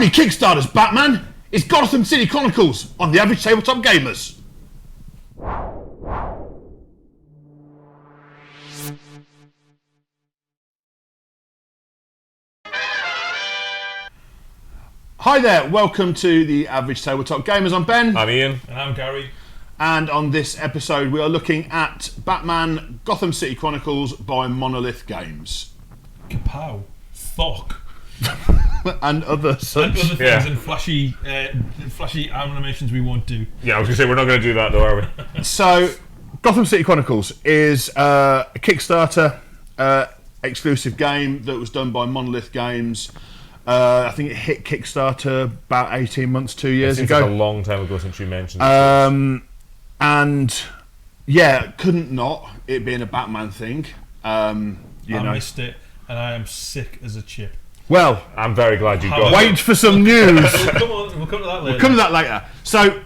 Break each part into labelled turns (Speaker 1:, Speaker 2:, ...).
Speaker 1: your Kickstarters, Batman! It's Gotham City Chronicles on the Average Tabletop Gamers. Hi there, welcome to the Average Tabletop Gamers. I'm Ben.
Speaker 2: I'm Ian.
Speaker 3: And I'm Gary.
Speaker 1: And on this episode we are looking at Batman Gotham City Chronicles by Monolith Games.
Speaker 3: Kapow. Thok.
Speaker 1: And other such.
Speaker 3: And other things and flashy animations we won't do.
Speaker 2: Yeah, I was going to say, we're not going to do that though, are we?
Speaker 1: So, Gotham City Chronicles is a Kickstarter exclusive game that was done by Monolith Games. I think it hit Kickstarter about 18 months, 2 years ago.
Speaker 2: Like a long time ago since you mentioned it.
Speaker 1: And yeah, couldn't not, it being a Batman thing.
Speaker 3: I missed it, and I am sick as a chip.
Speaker 1: Well,
Speaker 2: I'm very glad you got
Speaker 1: wait for some news.
Speaker 3: We'll come to that later.
Speaker 1: We'll come to that later. So,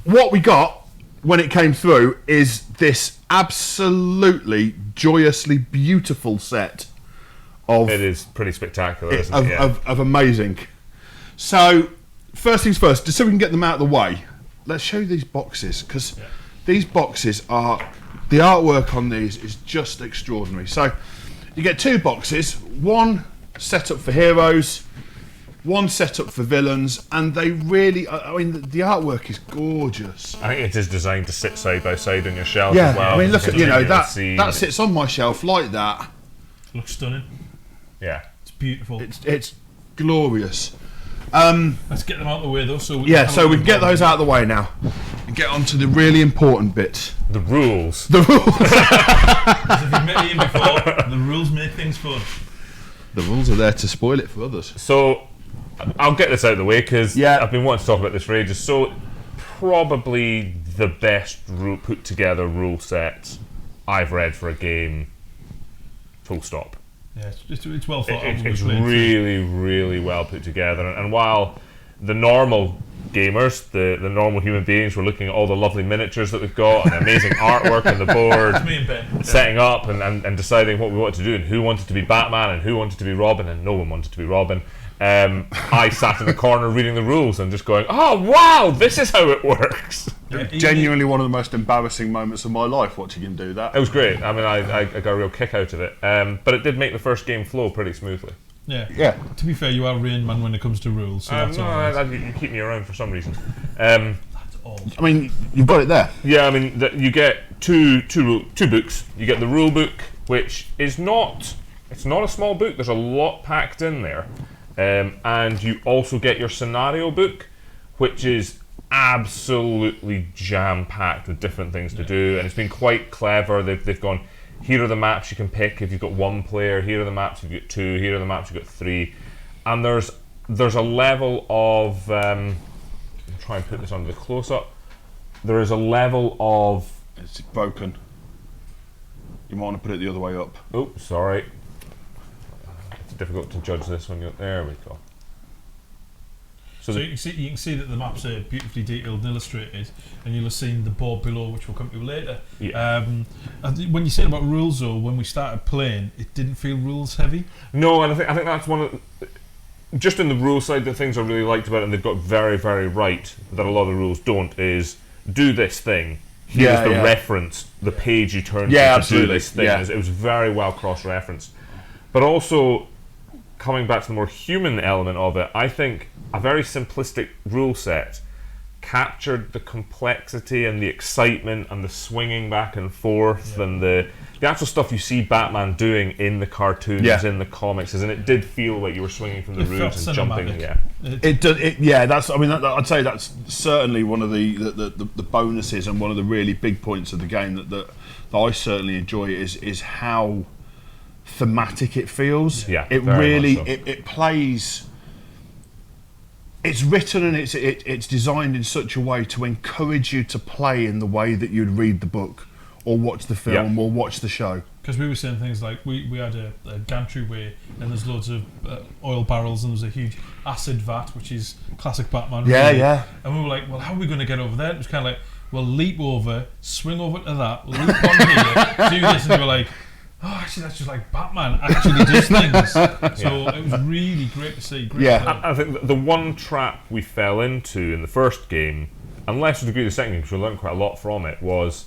Speaker 1: what we got when it came through is this absolutely joyously beautiful set of...
Speaker 2: It is pretty spectacular, isn't it?
Speaker 1: Of amazing. So, first things first, just so we can get them out of the way, let's show you these boxes, because these boxes are... The artwork on these is just extraordinary. So, you get two boxes, one set up for heroes, one set up for villains, and they really... I mean, the artwork is gorgeous.
Speaker 2: I think it is designed to sit side by side on your shelf
Speaker 1: Yeah,
Speaker 2: as well.
Speaker 1: I mean, look at, that
Speaker 2: that
Speaker 1: sits on my shelf like that.
Speaker 3: Looks stunning.
Speaker 2: Yeah.
Speaker 3: It's beautiful.
Speaker 1: It's glorious.
Speaker 3: Let's get them out of the way though. So we
Speaker 1: can get those out of the way now and get on to the really important bit.
Speaker 2: The rules.
Speaker 1: The rules.
Speaker 3: As if you've met Ian before, the rules make things fun.
Speaker 1: The rules are there to spoil it for others.
Speaker 2: So, I'll get this out of the way because
Speaker 1: Yeah.
Speaker 2: I've been wanting to talk about this for ages. So, probably the best put together rule set I've read for a game, full stop.
Speaker 3: Yeah, it's well thought out.
Speaker 2: It's really, really well put together. And while the normal gamers, the normal human beings, were looking at all the lovely miniatures that we've got and amazing artwork on the board,
Speaker 3: It's me and Ben.
Speaker 2: setting up and deciding what we wanted to do and who wanted to be Batman and who wanted to be Robin, and no one wanted to be Robin. I sat in the corner reading the rules and just going, oh wow, this is how it works.
Speaker 3: Yeah,
Speaker 1: Genuinely one of the most embarrassing moments of my life watching him do that.
Speaker 2: It was great. I mean, I got a real kick out of it. But it did make the first game flow pretty smoothly.
Speaker 3: Yeah. To be fair, you are Rain Man when it comes to rules, so that's all right.
Speaker 2: You keep me around for some reason.
Speaker 3: That's all.
Speaker 1: I mean, you've got it there.
Speaker 2: Yeah, I mean, you get two books. You get the rule book, which is not a small book. There's a lot packed in there. And you also get your scenario book, which is absolutely jam-packed with different things to do, and it's been quite clever. They've gone, here are the maps you can pick if you've got one player, here are the maps if you've got two, here are the maps if you've got three, and there's a level of... I'll try and put this under the close-up. There is a level of...
Speaker 1: It's broken. You might want to put it the other way up.
Speaker 2: Oh, sorry. It's difficult to judge this when you're... There we go.
Speaker 3: So you can see that the maps are beautifully detailed and illustrated, and you'll have seen the board below, which we'll come to later.
Speaker 2: Yeah.
Speaker 3: When you said about rules, though, when we started playing, it didn't feel rules heavy.
Speaker 2: No, and I think that's one of just in the rule side, the things I really liked about it, and they've got very, very right that a lot of the rules don't, is do this thing. Here's the reference, the page you turn to do this thing. It was very well cross-referenced. But also, coming back to the more human element of it, I think a very simplistic rule set captured the complexity and the excitement and the swinging back and forth and the actual stuff you see Batman doing in the cartoons, in the comics, and it did feel like you were swinging from the roofs and jumping.
Speaker 1: I'd say that's certainly one of the bonuses and one of the really big points of the game that I certainly enjoy is how thematic it feels. It really it plays. It's written and it's designed in such a way to encourage you to play in the way that you'd read the book or watch the film or watch the show.
Speaker 3: Because we were saying things like we had a gantry way, and there's loads of oil barrels, and there's a huge acid vat, which is classic Batman. Really. And we were like, well, how are we going to get over there? It was kind of like, well, leap over, swing over to that, leap on here, do this, and we were like, oh, actually, that's just like Batman actually does things. So it was really great to see.
Speaker 2: I think the one trap we fell into in the first game, and less to a degree the second game, because we learned quite a lot from it, was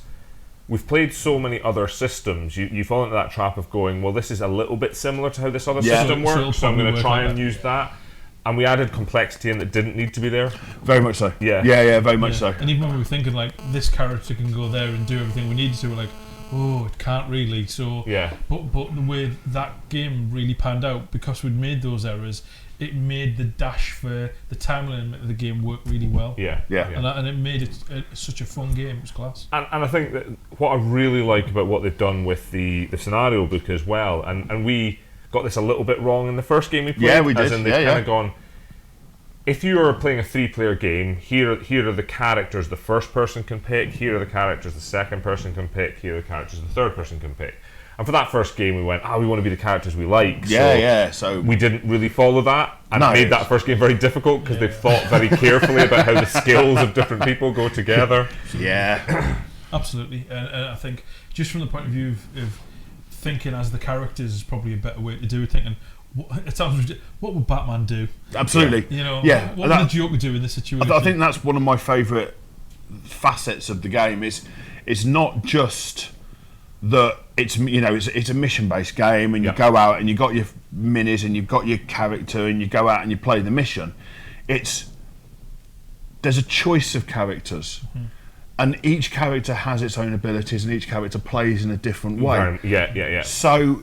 Speaker 2: we've played so many other systems. You fall into that trap of going, well, this is a little bit similar to how this other system works, so I'm going to try and use that. And we added complexity in that didn't need to be there.
Speaker 1: Very much so.
Speaker 2: Yeah,
Speaker 1: very much so.
Speaker 3: And even when we were thinking like this character can go there and do everything we needed to, we're like, oh, it can't really. So but the way that game really panned out, because we'd made those errors, it made the dash for the time limit of the game work really well. And it made it such a fun game. It was class.
Speaker 2: And I think that what I really like about what they've done with the scenario book as well, and we got this a little bit wrong in the first game we played.
Speaker 1: Yeah, we did.
Speaker 2: As in they've kind of gone, if you are playing a 3-player game, here are the characters the first person can pick, here are the characters the second person can pick, here are the characters the third person can pick. And for that first game we went, we want to be the characters we like.
Speaker 1: So
Speaker 2: we didn't really follow that, and it made that first game very difficult because they've thought very carefully about how the skills of different people go together.
Speaker 3: Absolutely. And I think just from the point of view of thinking as the characters is probably a better way to do it. Thinking, it sounds ridiculous. What would Batman do?
Speaker 1: Absolutely.
Speaker 3: What would the Joker do in this situation?
Speaker 1: I think that's one of my favourite facets of the game. It's not just that it's a mission-based game, and you go out and you got your minis and you've got your character and you go out and you play the mission. There's a choice of characters. Mm-hmm. And each character has its own abilities, and each character plays in a different way. So,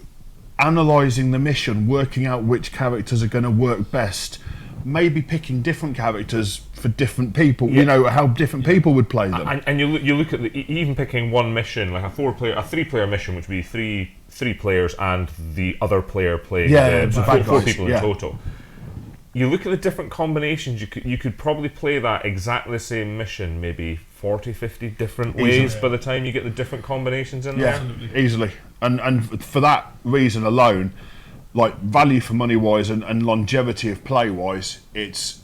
Speaker 1: analysing the mission, working out which characters are going to work best, maybe picking different characters for different people. How different people would play them.
Speaker 2: And you look at even picking one mission, like a 3-player mission, which would be three players and the other player playing. So 4 people in total. You look at the different combinations. You could probably play that exactly the same mission, maybe 40, 50 different ways by the time you get the different combinations in there.
Speaker 3: Absolutely.
Speaker 1: Easily. And for that reason alone, like value for money wise and longevity of play wise, it's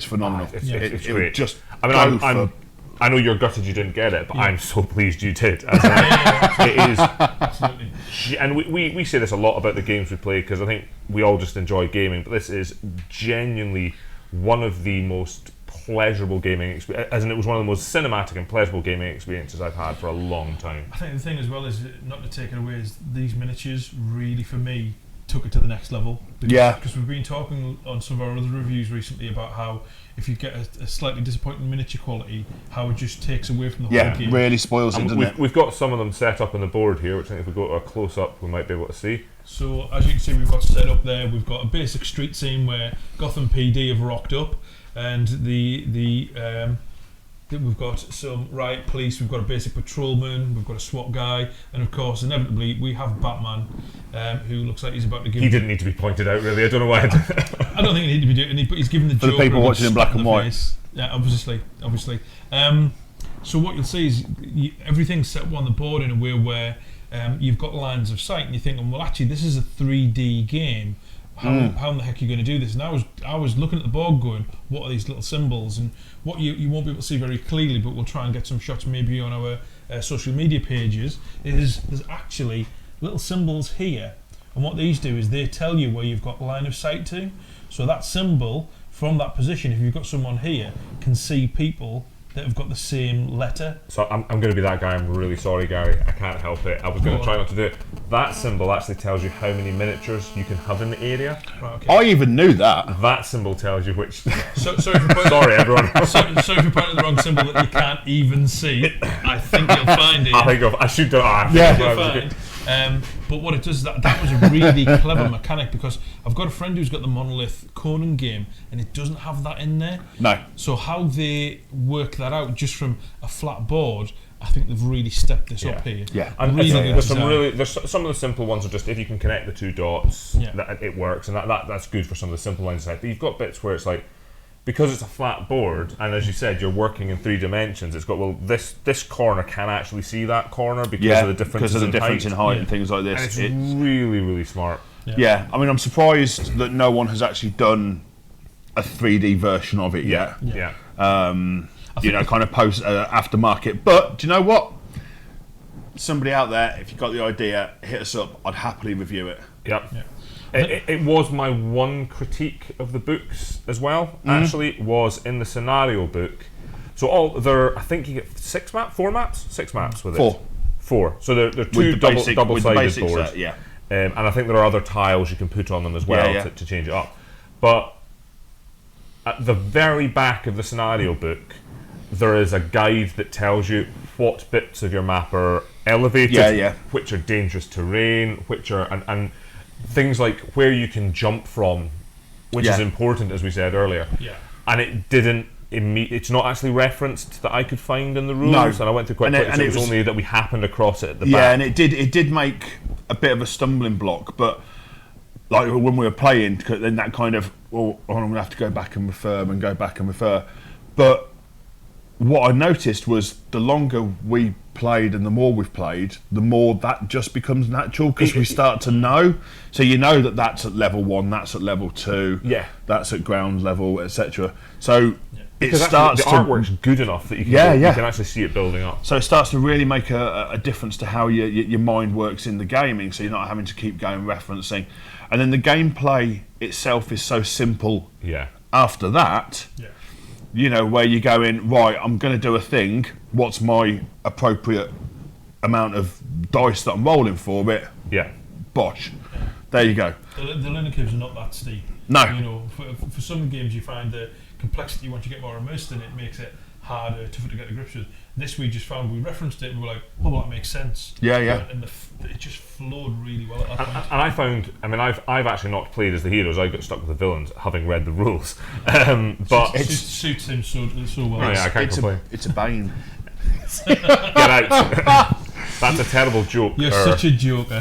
Speaker 1: phenomenal.
Speaker 2: It's great.
Speaker 1: Just
Speaker 2: I know you're gutted you didn't get it, but I'm so pleased you did. It is.
Speaker 3: Absolutely.
Speaker 2: And we say this a lot about the games we play, because I think we all just enjoy gaming, but this is genuinely one of the most pleasurable gaming experiences, as in it was one of the most cinematic and pleasurable gaming experiences I've had for a long time.
Speaker 3: I think the thing as well is, not to take it away, is these miniatures really, for me, took it to the next level. Because we've been talking on some of our other reviews recently about how if you get a slightly disappointing miniature quality, how it just takes away from the whole game.
Speaker 1: Really spoils it, doesn't it?
Speaker 2: We've got some of them set up on the board here, which I think if we go to a close-up we might be able to see.
Speaker 3: So as you can see, we've got set up there, we've got a basic street scene where Gotham PD have rocked up, and we've got some riot police, we've got a basic patrolman, we've got a SWAT guy, and of course, inevitably, we have Batman, who looks like he's about to give...
Speaker 2: He didn't need to be pointed out, really. I don't know why.
Speaker 3: I don't think he needed to be doing it, but he's given the Joker...
Speaker 1: For the people watching in black and white.
Speaker 3: Face. Yeah, obviously. So what you'll see is everything's set up on the board in a way where you've got lines of sight, and you're thinking, well, actually, this is a 3D game. How in the heck are you going to do this? And I was looking at the board going, what are these little symbols? And what you won't be able to see very clearly, but we'll try and get some shots maybe on our social media pages, is there's actually little symbols here. And what these do is they tell you where you've got line of sight to. So that symbol, from that position, if you've got someone here, can see people that have got the same letter.
Speaker 2: So I'm going to be that guy. I'm really sorry, Gary. I can't help it. I was going to try not to do it. That symbol actually tells you how many miniatures you can have in the area.
Speaker 3: Right, okay.
Speaker 1: I even knew that.
Speaker 2: That symbol tells you which...
Speaker 3: Sorry,
Speaker 2: everyone.
Speaker 3: So if you're pointing the wrong symbol that you can't even see, I think you'll find it.
Speaker 2: I should do it.
Speaker 3: You'll find. But what it does is that was a really clever mechanic, because I've got a friend who's got the Monolith Conan game and it doesn't have that in there.
Speaker 1: No.
Speaker 3: So how they work that out just from a flat board, I think they've really stepped this up here.
Speaker 1: Yeah.
Speaker 2: And there's some of the simple ones are just if you can connect the 2 dots, that it works, and that's good for some of the simple lines aside. But you've got bits where it's like, because it's a flat board, and as you said, you're working in 3 dimensions, it's got, well, this corner can actually see that corner because of the difference
Speaker 1: in height and things like this.
Speaker 2: And it's really, really smart.
Speaker 1: Yeah, I mean, I'm surprised that no one has actually done a 3D version of it yet.
Speaker 2: Yeah.
Speaker 1: Kind of post aftermarket. But do you know what? somebody out there, if you've got the idea, hit us up. I'd happily review it.
Speaker 2: Yep. Yeah. It was my one critique of the books as well. Actually, was in the scenario book. So I think you get 4 maps, 6 maps with it. 4. So they're 2 double-sided boards.
Speaker 1: Set, yeah.
Speaker 2: And I think there are other tiles you can put on them as well to change it up. But at the very back of the scenario book, there is a guide that tells you what bits of your map are elevated, which are dangerous terrain, which are and things like where you can jump from, which is important, as we said earlier. Yeah. And it didn't. It's not actually referenced that I could find in the rules, and I went through quite quickly. So it was only that we happened across it at the back.
Speaker 1: Yeah, and it did make a bit of a stumbling block, but like when we were playing, then that kind of, I'm going to have to go back and refer. But what I noticed was the longer we played and the more we've played, the more that just becomes natural, because we start to know. So you know that that's at level 1, that's at level 2, that's at ground level, etc. So it starts
Speaker 2: the artwork's good enough that you can you can actually see it building up.
Speaker 1: So it starts to really make a difference to how your mind works in the gaming. So you're not having to keep going referencing, and then the gameplay itself is so simple.
Speaker 2: Yeah.
Speaker 1: After that. Yeah. You know, where you go in, right, I'm going to do a thing, what's my appropriate amount of dice that I'm rolling for it?
Speaker 2: Yeah.
Speaker 1: Bosh. There you go.
Speaker 3: The learning curves are not that steep.
Speaker 1: No.
Speaker 3: You know, for some games you find the complexity, once you get more immersed in it, makes it harder, tougher to get to grips with. This we just found, we referenced it and we were like, oh, well, that makes sense.
Speaker 1: Yeah, yeah.
Speaker 3: And it just flowed really well at that point.
Speaker 2: And I found, I've actually not played as the heroes, I got stuck with the villains, having read the rules. But
Speaker 3: it suits him so well.
Speaker 2: Oh, yeah, I can't complain.
Speaker 1: It's a bane.
Speaker 2: Get out. That's a terrible joke.
Speaker 3: You're such a joker.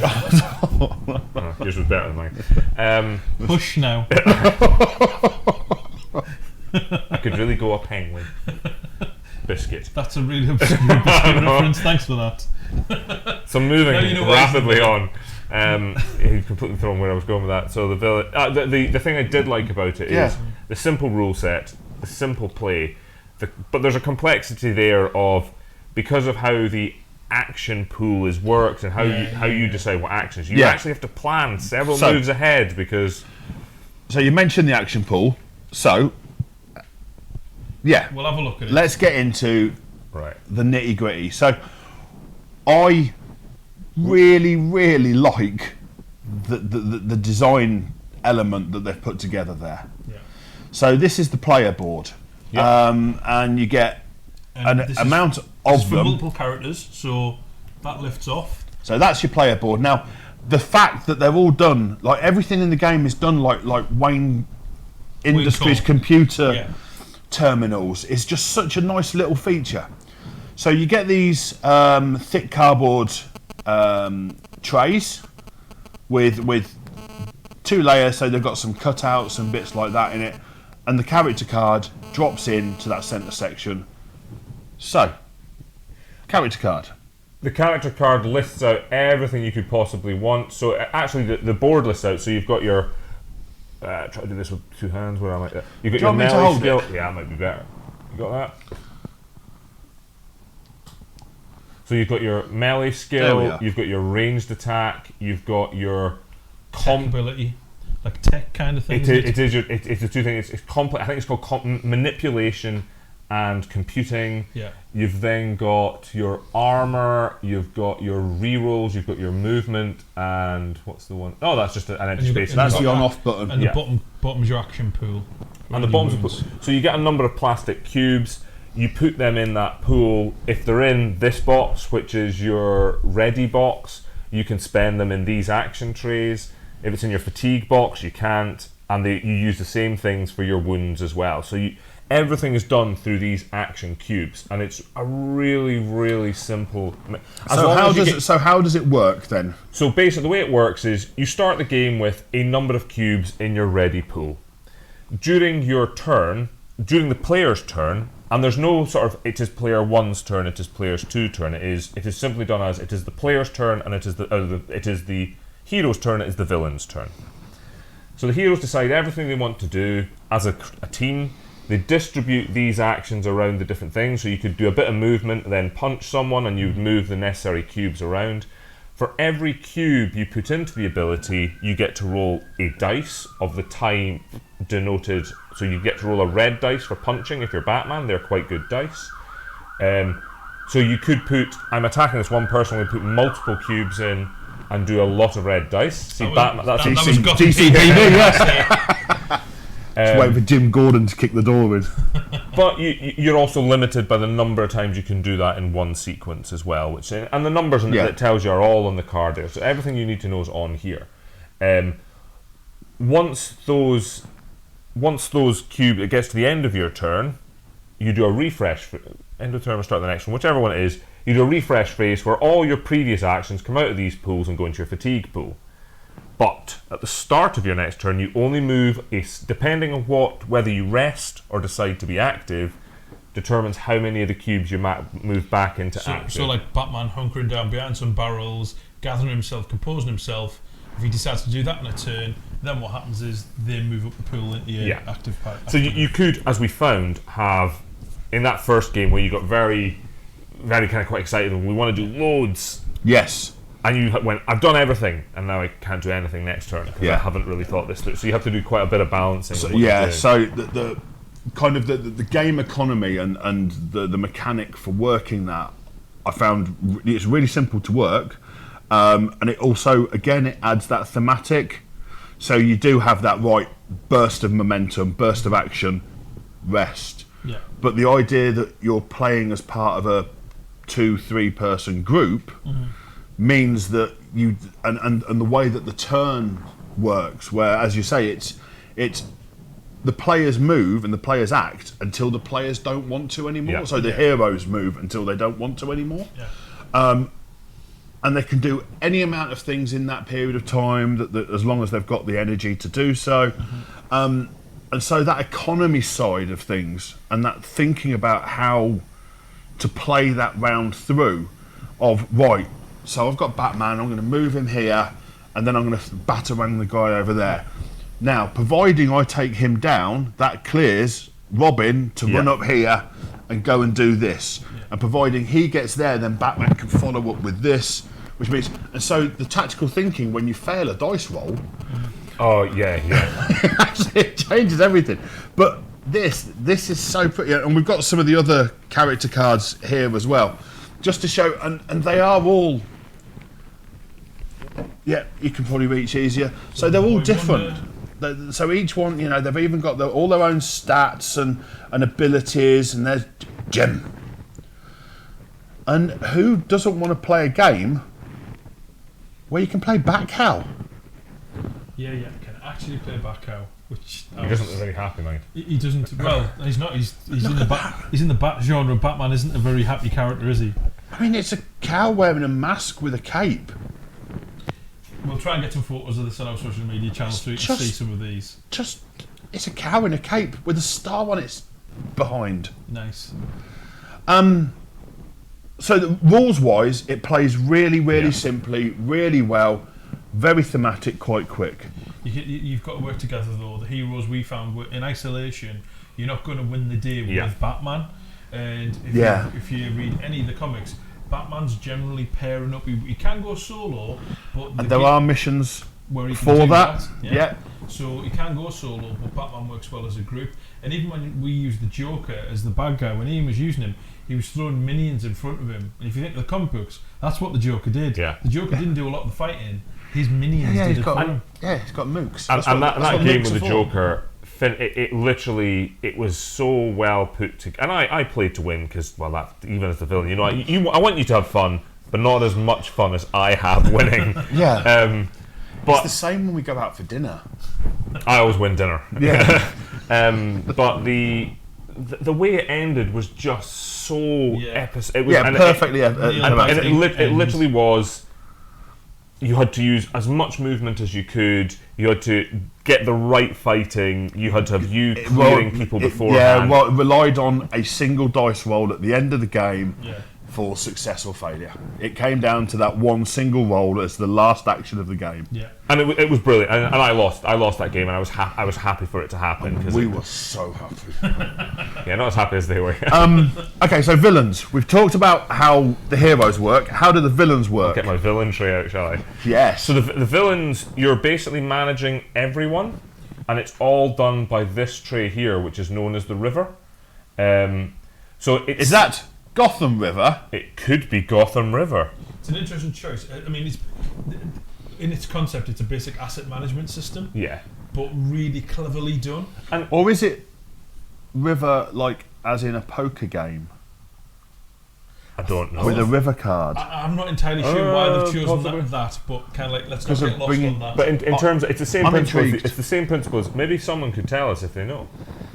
Speaker 2: Yours was better than mine.
Speaker 3: Push now.
Speaker 2: I could really go a penguin. Biscuit.
Speaker 3: That's a really obscure biscuit reference. Thanks for that.
Speaker 2: So moving rapidly on. You've completely thrown where I was going with that. So the thing I did like about it is the simple rule set, the simple play, but there's a complexity there of, because of how the action pool is worked and how you decide what actions. You actually have to plan several moves ahead, because.
Speaker 1: So you mentioned the action pool. So. Yeah,
Speaker 3: we'll have a look at it.
Speaker 1: Let's get into the nitty gritty. So, I really, really like the design element that they've put together there. Yeah. So this is the player board, and you get an amount of them.
Speaker 3: Multiple characters, so that lifts off.
Speaker 1: So that's your player board. Now, the fact that they're all done, like everything in the game is done like Wayne Industries computer. Terminals is just such a nice little feature. So you get these thick cardboard trays with 2 layers, so they've got some cutouts and bits like that in it, and the character card drops into that centre section. So, character card.
Speaker 2: The character card lists out everything you could possibly want. So actually the board lists out, so you've got your try to do this with 2 hands. Where am I? You've got your melee skill. Yeah, that might be better. You got that? So you've got your melee skill. You've got your ranged attack. You've got your
Speaker 3: ability, like tech kind of thing.
Speaker 2: It's the 2 things. It's complex. I think it's called manipulation and computing. Yeah. You've then got your armor, you've got your rerolls, you've got your movement, and what's the one? Oh, that's just an empty space.
Speaker 1: That's the on-off button.
Speaker 3: And the bottom's your action pool.
Speaker 2: And the bottom's so you get a number of plastic cubes. You put them in that pool. If they're in this box, which is your ready box, you can spend them in these action trays. If it's in your fatigue box, you can't. And you use the same things for your wounds as well. So everything is done through these action cubes, and it's a really, really simple.
Speaker 1: So how does it work then?
Speaker 2: So basically, the way it works is you start the game with a number of cubes in your ready pool. During your turn, during the player's turn, and there's no sort of it is player 1's turn, it is player's 2 turn. It is simply done as it is the player's turn, and it is the hero's turn, it is the villain's turn. So the heroes decide everything they want to do as a team. They distribute these actions around the different things, so you could do a bit of movement, then punch someone, and you'd move the necessary cubes around. For every cube you put into the ability, you get to roll a dice of the type denoted. So you get to roll a red dice for punching if you're Batman. They're quite good dice. So you could put, I'm attacking this one person, we put multiple cubes in and do a lot of red dice. See, Batman, that's
Speaker 3: that was Gotham
Speaker 1: DC,
Speaker 3: yeah.
Speaker 1: Just waiting for Jim Gordon to kick the door in.
Speaker 2: But you're also limited by the number of times you can do that in one sequence as well, and the numbers that it tells you are all on the card there. So everything you need to know is on here. Once those cubes, it gets to the end of your turn, you do a refresh. End of turn or start the next one, whichever one it is. You do a refresh phase where all your previous actions come out of these pools and go into your fatigue pool. But at the start of your next turn, you only move depending on whether you rest or decide to be active, determines how many of the cubes you move back into active.
Speaker 3: So like Batman hunkering down behind some barrels, gathering himself, composing himself. If he decides to do that in a turn, then what happens is they move up the pool into your active part.
Speaker 2: So you could, as we found, have in that first game where you got very, very kind of quite excited and we want to do loads.
Speaker 1: Yes.
Speaker 2: And you went, I've done everything, and now I can't do anything next turn because I haven't really thought this through. So you have to do quite a bit of balancing.
Speaker 1: So, so the kind of the game economy and the mechanic for working that, I found it's really simple to work, and it also, again, it adds that thematic. So you do have that burst of momentum, burst of action, rest.
Speaker 3: Yeah.
Speaker 1: But the idea that you're playing as part of a 2-3 person group means that you and the way that the turn works, where, as you say, it's the players move and the players act until the players don't want to anymore.
Speaker 2: Yeah.
Speaker 1: So the heroes move until they don't want to anymore.
Speaker 3: Yeah.
Speaker 1: And they can do any amount of things in that period of time that as long as they've got the energy to do so. And so that economy side of things and that thinking about how to play that round through of, so I've got Batman, I'm going to move him here and then I'm going to batarang the guy over there. Now, providing I take him down, that clears Robin to run up here and go and do this. And providing he gets there, then Batman can follow up with this, which means... And so the tactical thinking, when you fail a dice roll...
Speaker 2: Oh, yeah.
Speaker 1: Actually, it changes everything. But this is so pretty... And we've got some of the other character cards here as well, just to show... And they are all... Yeah, you can probably reach easier. So they're all different. So each one, they've even got all their own stats and abilities, and there's Jim. And who doesn't want to play a game where you can play backhow?
Speaker 3: Yeah, can actually play backhow, which
Speaker 2: He doesn't look very happy, mate.
Speaker 3: He doesn't. Well, he's not. He's in the bat genre. Batman isn't a very happy character, is he?
Speaker 1: I mean, it's a cow wearing a mask with a cape.
Speaker 3: We'll try and get some photos of this on our social media channels so you can see some of these.
Speaker 1: It's a cow in a cape with a star on its behind.
Speaker 3: Nice.
Speaker 1: So the rules-wise, it plays really simply, really well, very thematic, quite quick.
Speaker 3: You've got to work together, though. The heroes we found were in isolation. You're not going to win the day with Batman. And if you read any of the comics, Batman's generally pairing up. He can go solo, but
Speaker 1: there are missions
Speaker 3: where he
Speaker 1: for that. Yeah.
Speaker 3: So he can go solo, but Batman works well as a group. And even when we used the Joker as the bad guy, when Ian was using him, he was throwing minions in front of him. And if you think of the comic books, that's what the Joker did.
Speaker 2: Yeah.
Speaker 3: The Joker didn't do a lot of the fighting. His minions did it for him.
Speaker 1: Yeah, he's got mooks.
Speaker 2: And that game with the Joker, it literally, it was so well put together. And I played to win because, even as the villain, I want you to have fun, but not as much fun as I have winning.
Speaker 1: But it's the same when we go out for dinner.
Speaker 2: I always win dinner.
Speaker 1: Yeah.
Speaker 2: But the way it ended was just so epic. It was
Speaker 1: perfectly.
Speaker 2: It literally was. You had to use as much movement as you could. You had to get the right fighting. You had to have clearing people beforehand.
Speaker 1: It relied on a single dice roll at the end of the game for success or failure. It came down to that one single roll as the last action of the game.
Speaker 3: Yeah,
Speaker 2: and it was brilliant. And I lost that game, and I was happy for it to happen.
Speaker 1: We were so happy.
Speaker 2: Yeah, not as happy as they were.
Speaker 1: Okay, so villains. We've talked about how the heroes work. How do the villains work?
Speaker 2: I'll get my villain tree out, shall I?
Speaker 1: Yes.
Speaker 2: So the villains, you're basically managing everyone, and it's all done by this tray here, which is known as the river.
Speaker 1: Is that Gotham River?
Speaker 2: It could be Gotham River.
Speaker 3: it's an interesting choice. I mean, in its concept, it's a basic asset management system.
Speaker 2: Yeah.
Speaker 3: But really cleverly done.
Speaker 1: Or is it river like as in a poker game?
Speaker 2: I don't know.
Speaker 1: With a river card.
Speaker 3: I'm not entirely sure why they've chosen
Speaker 2: possibly.
Speaker 3: that, but kind of like, let's not get lost on that.
Speaker 2: But in terms of, it's the same principle.
Speaker 1: intrigued.
Speaker 2: It's the same principles. Maybe someone could tell us if they know.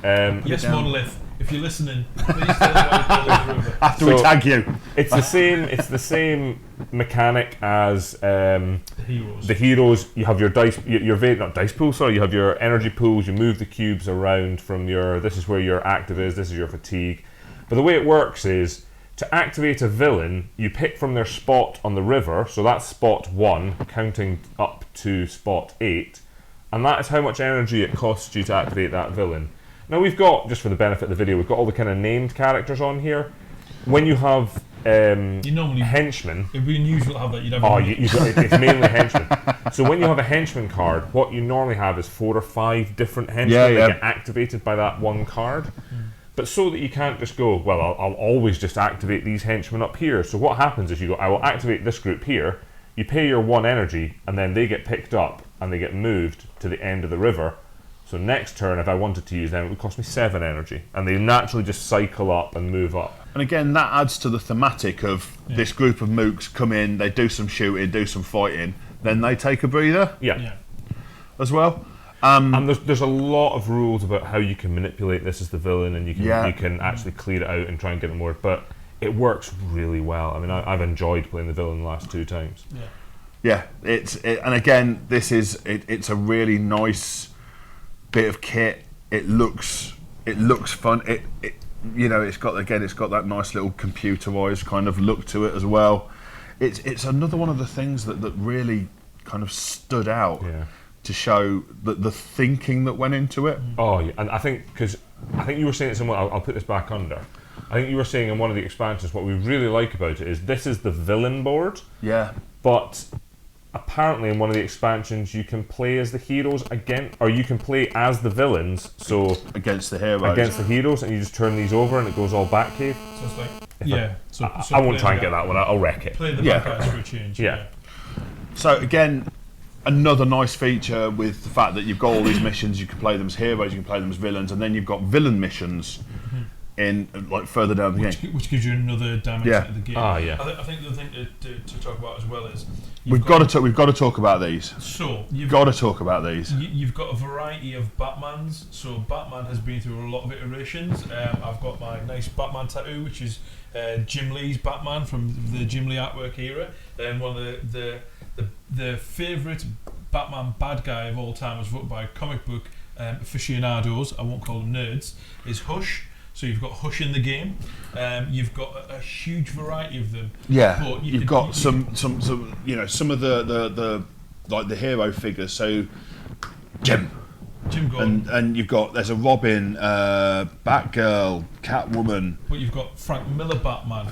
Speaker 3: Yes, Monolith, if you're listening, please tell us why you call it river.
Speaker 1: After we tag you.
Speaker 2: It's the same. It's the same mechanic as
Speaker 3: The heroes.
Speaker 2: the heroes. You have your dice, not dice pool. Sorry, you have your energy pools. You move the cubes around from your. This is where your active is. This is your fatigue. But the way it works is, to activate a villain, you pick from their spot on the river. So that's spot 1, counting up to spot 8, and that is how much energy it costs you to activate that villain. Now we've got, just for the benefit of the video, we've got all the kind of named characters on here. When you have henchmen,
Speaker 3: It'd be unusual to have that. You'd have.
Speaker 2: it's mainly henchmen. So when you have a henchman card, what you normally have is 4 or 5 different henchmen that get activated by that one card. But so that you can't just go, well, I'll always just activate these henchmen up here. So what happens is you go, I will activate this group here. You pay your 1 energy, and then they get picked up and they get moved to the end of the river. So next turn, if I wanted to use them, it would cost me 7 energy, and they naturally just cycle up and move up.
Speaker 1: And again, that adds to the thematic of this group of mooks come in, they do some shooting, do some fighting, then they take a breather as well.
Speaker 2: And there's a lot of rules about how you can manipulate this as the villain, and you can actually clear it out and try and get them more. But it works really well. I mean, I've enjoyed playing the villain the last 2 times.
Speaker 1: Yeah, and again, it's a really nice bit of kit. It looks fun. It's got that nice little computerized kind of look to it as well. It's another one of the things that really kind of stood out.
Speaker 2: Yeah.
Speaker 1: To show the thinking that went into it.
Speaker 2: Oh, yeah, and I think you were saying it somewhere. I'll put this back under. I think you were saying in one of the expansions, what we really like about it is this is the villain board.
Speaker 1: Yeah.
Speaker 2: But apparently in one of the expansions you can play as the heroes again, or you can play as the villains. So
Speaker 1: against the heroes,
Speaker 2: and you just turn these over and it goes all back cave.
Speaker 3: So it's like, So
Speaker 2: I won't try and get that one. I'll wreck it.
Speaker 3: Play the back guys for a change.
Speaker 2: Yeah.
Speaker 1: So again, another nice feature with the fact that you've got all these missions, you can play them as heroes, you can play them as villains, and then you've got villain missions in like further down the game,
Speaker 3: which gives you another dimension to the game. I think the thing to talk about as well is we've got to talk about these. So
Speaker 1: you've got to talk about these.
Speaker 3: You've got a variety of Batmans. So Batman has been through a lot of iterations. I've got my nice Batman tattoo, which is Jim Lee's Batman from the Jim Lee artwork era, and one of the favourite Batman bad guy of all time, was voted by comic book aficionados, I won't call them nerds, is Hush. So you've got Hush in the game. You've got a huge variety of them.
Speaker 1: Yeah,
Speaker 3: but
Speaker 1: you've got some some of the like the hero figures. So Jim Gordon. And you've got, there's a Robin, Batgirl, Catwoman.
Speaker 3: But you've got Frank Miller Batman.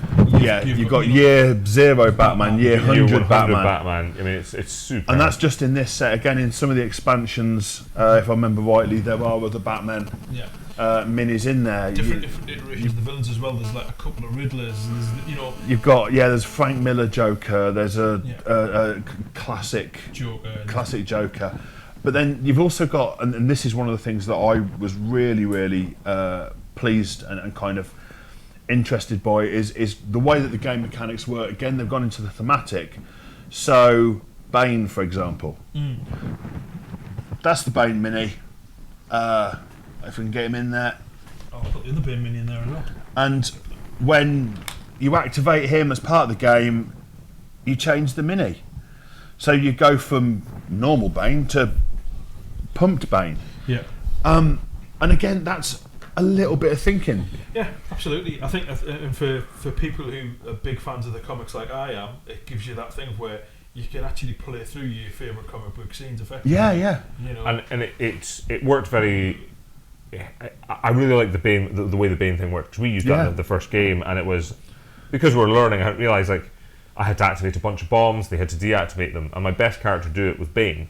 Speaker 1: You've got Year Zero Batman, Year 100
Speaker 2: Batman. I mean, it's super.
Speaker 1: And that's just in this set. Again, in some of the expansions, if I remember rightly, there are other Batman minis in there.
Speaker 3: Different iterations of the villains as well. There's like a couple of Riddlers.
Speaker 1: You've got there's Frank Miller Joker. There's a classic Joker. But then you've also got, and this is one of the things that I was really, really pleased and kind of interested by, is the way that the game mechanics work. Again, they've gone into the thematic. So, Bane, for example. That's the Bane mini. If we can get him in there.
Speaker 3: I'll put the other Bane mini in there as well.
Speaker 1: And when you activate him as part of the game, you change the mini. So you go from normal Bane to pumped Bane.
Speaker 3: Yeah.
Speaker 1: And again, that's a little bit of thinking.
Speaker 3: Yeah, absolutely. I think and for people who are big fans of the comics like I am, it gives you that thing where you can actually play through your favourite comic book scenes effectively.
Speaker 1: Yeah.
Speaker 3: You know,
Speaker 2: and it worked very. I really like the way the Bane thing worked, because we used that in the first game, and it was because we were learning. I realised I had to activate a bunch of bombs, they had to deactivate them, and my best character to do it was Bane.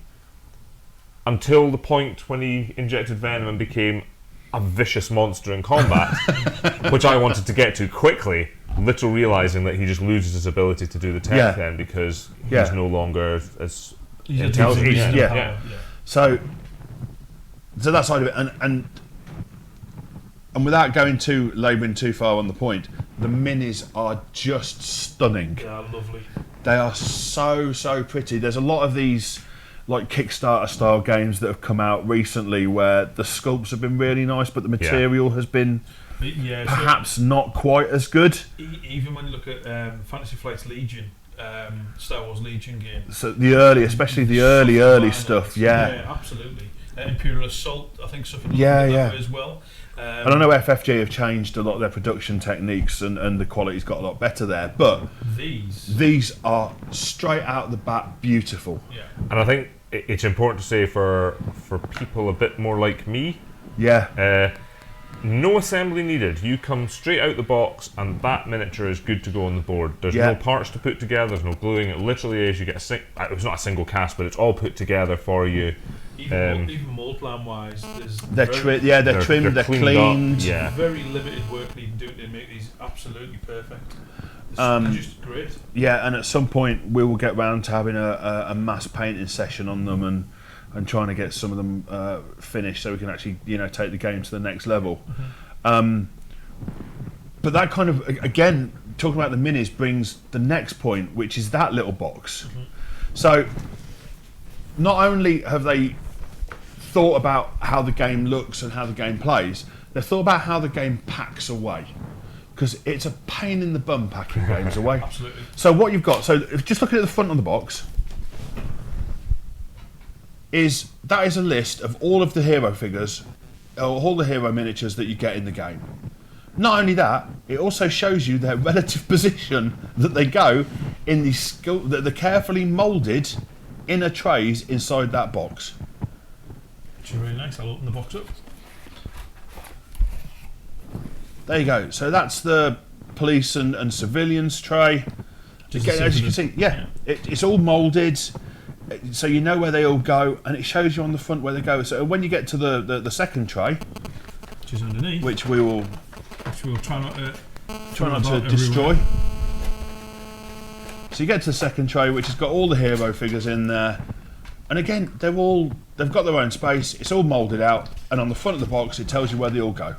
Speaker 2: Until the point when he injected venom and became a vicious monster in combat, which I wanted to get to quickly, little realising that he just loses his ability to do the tech then, because he's no longer as intelligent.
Speaker 1: So that side of it, and without labouring too far on the point, the minis are just stunning.
Speaker 3: They are lovely.
Speaker 1: They are so pretty. There's a lot of these like Kickstarter style games that have come out recently where the sculpts have been really nice, but the material has been perhaps not quite as good.
Speaker 3: Even when you look at Fantasy Flight's Legion, Star Wars Legion game.
Speaker 1: So especially the early stuff.
Speaker 3: Yeah, absolutely. Imperial Assault, I think, suffered as well.
Speaker 1: I don't know, FFG have changed a lot of their production techniques and the quality's got a lot better there, but these are straight out the bat beautiful.
Speaker 3: Yeah.
Speaker 2: And I think it's important to say for people a bit more like me, no assembly needed. You come straight out the box and that miniature is good to go on the board. There's no parts to put together, there's no gluing. It literally is, you get it's not a single cast, but it's all put together for you.
Speaker 3: Even mold plan wise,
Speaker 1: they're trimmed, they're cleaned.
Speaker 3: Yeah. Very limited work needed to make these absolutely perfect. They're just great.
Speaker 1: Yeah, and at some point we will get round to having a mass painting session on them and trying to get some of them finished so we can actually take the game to the next level. Mm-hmm. But that kind of, again, talking about the minis brings the next point, which is that little box. Mm-hmm. So not only have they thought about how the game looks and how the game plays, they've thought about how the game packs away, because it's a pain in the bum packing games away.
Speaker 3: Absolutely.
Speaker 1: So what you've got, just looking at the front of the box, is a list of all of the hero figures, or all the hero miniatures that you get in the game. Not only that, it also shows you their relative position that they go in that they're carefully moulded inner trays inside that box.
Speaker 3: Which is really nice. I'll open the box up.
Speaker 1: There you go. So that's the police and civilians tray. Again, as you can see, it's all moulded, so you know where they all go, and it shows you on the front where they go. So when you get to the second tray,
Speaker 3: which is underneath,
Speaker 1: which we will
Speaker 3: try not
Speaker 1: to destroy. So you get to the second tray, which has got all the hero figures in there, and again they've got their own space. It's all moulded out, and on the front of the box it tells you where they all go.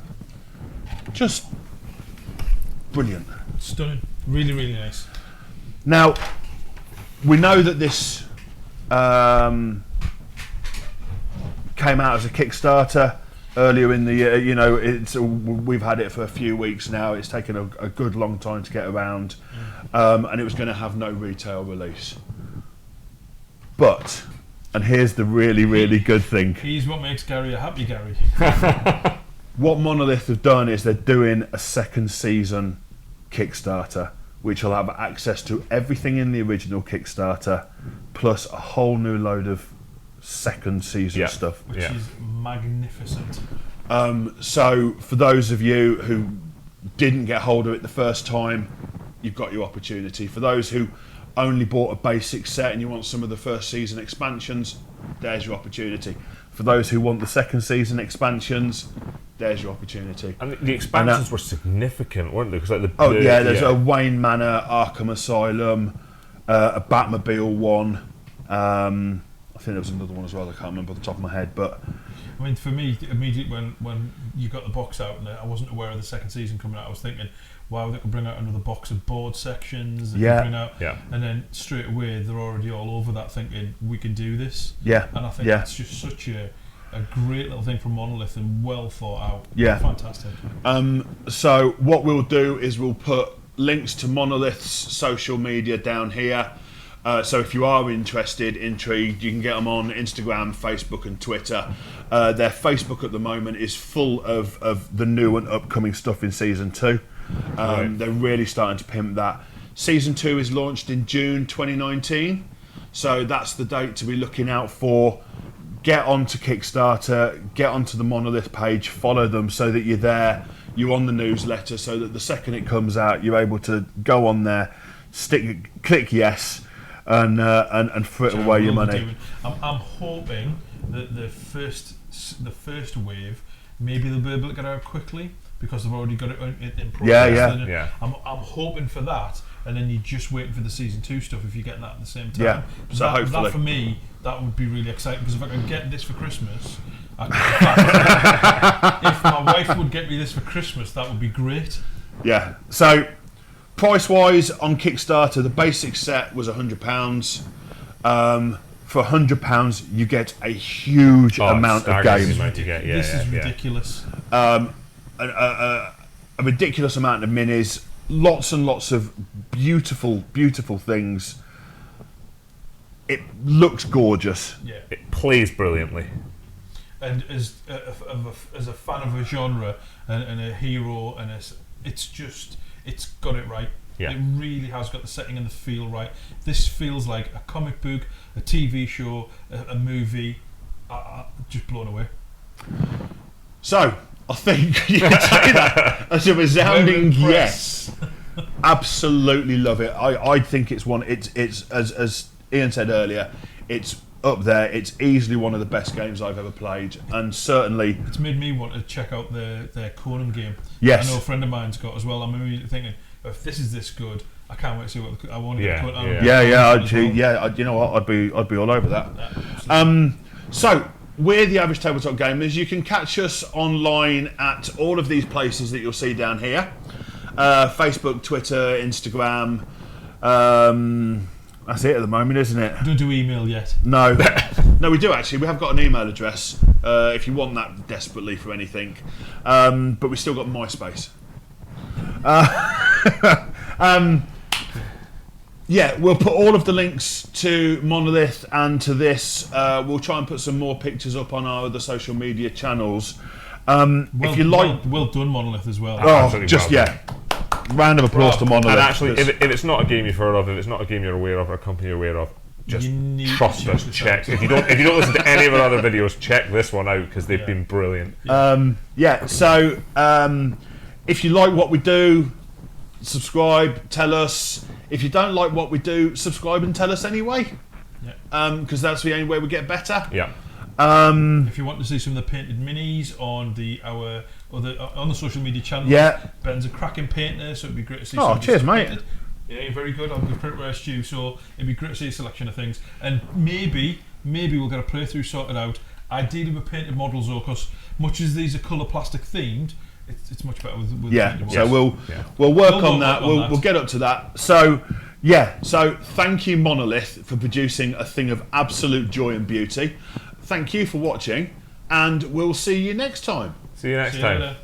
Speaker 1: Just brilliant,
Speaker 3: stunning, really, really nice.
Speaker 1: Now we know that this came out as a Kickstarter earlier in the year. We've had it for a few weeks now. It's taken a good long time to get around, and it was going to have no retail release. But, and here's the really, really good thing.
Speaker 3: Here's what makes Gary a happy Gary.
Speaker 1: What Monolith have done is they're doing a second season Kickstarter, which will have access to everything in the original Kickstarter, plus a whole new load of second season stuff,
Speaker 3: which is magnificent.
Speaker 1: So for those of you who didn't get hold of it the first time, you've got your opportunity. For those who only bought a basic set and you want some of the first season expansions, there's your opportunity. For those who want the second season expansions, there's your opportunity.
Speaker 2: And the expansions were significant, weren't they?
Speaker 1: There's a Wayne Manor, Arkham Asylum, a Batmobile one. I think there was another one as well. I can't remember off the top of my head, but
Speaker 3: I mean, for me, immediately when you got the box out and I wasn't aware of the second season coming out, I was thinking, wow, they could bring out another box of board sections. And then straight away they're already all over that, thinking we can do this.
Speaker 1: Yeah,
Speaker 3: and I think that's just such a great little thing from Monolith and well thought out.
Speaker 1: Yeah,
Speaker 3: fantastic.
Speaker 1: So what we'll do is we'll put links to Monolith's social media down here. So if you are intrigued, you can get them on Instagram, Facebook and Twitter. Their Facebook at the moment is full of the new and upcoming stuff in Season 2. They're really starting to pimp that. Season 2 is launched in June 2019, so that's the date to be looking out for. Get onto Kickstarter, get onto the Monolith page, follow them so that you're there, you're on the newsletter, so that the second it comes out, you're able to go on there, click yes, and throw away your money.
Speaker 3: I'm hoping that the first wave, maybe they'll be able to get out quickly because they've already got it in process.
Speaker 2: Yeah.
Speaker 3: I'm hoping for that, and then you're just waiting for the Season 2 stuff if you're getting that at the same time.
Speaker 1: Yeah, so hopefully.
Speaker 3: That for me, that would be really exciting, because if I could get this for Christmas, if my wife would get me this for Christmas, that would be great.
Speaker 1: Yeah, so price-wise on Kickstarter, the basic set was £100. For £100, you get a huge amount of games.
Speaker 3: This is ridiculous.
Speaker 1: A ridiculous amount of minis, lots and lots of beautiful, beautiful things. It looks gorgeous.
Speaker 3: Yeah.
Speaker 2: It plays brilliantly.
Speaker 3: And as a fan of a genre and a hero, and it's got it right.
Speaker 2: Yeah.
Speaker 3: It really has got the setting and the feel right. This feels like a comic book, a TV show, a movie. Just blown away.
Speaker 1: So, I think you can say that as a resounding yes. Absolutely love it. I think it's one. It's as Ian said earlier, it's up there. It's easily one of the best games I've ever played, and certainly
Speaker 3: it's made me want to check out their Conan game.
Speaker 1: Yes,
Speaker 3: I know a friend of mine's got as well. I'm immediately thinking, if this is this good, I can't wait to see what I want to get.
Speaker 1: You know what? I'd be all over that. So we're the Average Tabletop Gamers. You can catch us online at all of these places that you'll see down here: Facebook, Twitter, Instagram. That's it at the moment, isn't it?
Speaker 3: Don't do email yet.
Speaker 1: No, no, we do actually. We have got an email address if you want that desperately for anything, but we've still got MySpace. Yeah, we'll put all of the links to Monolith and to this. We'll try and put some more pictures up on our other social media channels. If you like,
Speaker 3: well done, Monolith, as well.
Speaker 1: Round of applause to Monolith.
Speaker 2: And actually, if it's not a game you've heard of, if it's not a game you're aware of, or a company you're aware of, just trust us. Check. If you don't listen to any of our other videos, check this one out, because they've been brilliant.
Speaker 1: So if you like what we do, subscribe. Tell us. If you don't like what we do, subscribe and tell us anyway. Because that's the only way we get better.
Speaker 2: Yeah.
Speaker 3: If you want to see some of the painted minis on on the social media channels, Ben's a cracking painter, so it'd be great to see.
Speaker 1: Oh, cheers, mate.
Speaker 3: Painted. Yeah, you're very good. I'll give credit where it's due. So it'd be great to see a selection of things, and maybe we'll get a playthrough sorted out. Ideally with painted models, though, because much as these are colour plastic themed, it's much better with painted models.
Speaker 1: So we'll work on that. We'll get up to that. So thank you, Monolith, for producing a thing of absolute joy and beauty. Thank you for watching, and we'll see you next time.
Speaker 2: See you next time.
Speaker 3: Later.